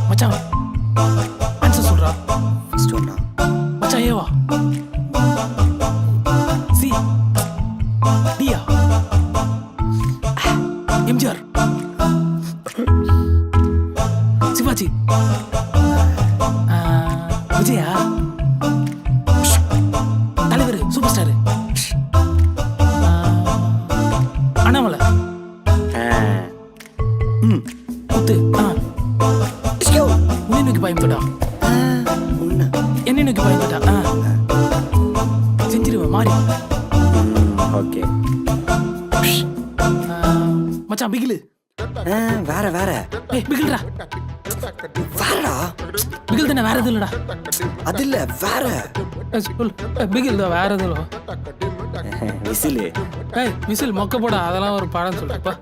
மச்சான் ஆன்சர் சொல்றா. ஃபர்ஸ்ட் ஒன்னா மச்சான் ஏவா சி டியா எம்ஜிஆர் சிவாஜி விஜயா தலைவர் சூப்பர் ஸ்டார் அண்ணாமலை முத்து உன்னை நோக்கி பயன்பட்டா என்னை நோக்கி பயன்பட்டா செஞ்சிருவேன் மாறி. ஓகே மச்சான் பிகிலு வேற வேற ஏய் பிகில்டா வேறடா பிகில் தானே வேற எதுவும் இல்லடா. அது இல்ல வேற சொல் பிகில் தான் வேற எதுவும் விசிலு ஏய் விசில் மொக்க போடா அதெல்லாம் ஒரு படம் சொல்லுப்பா.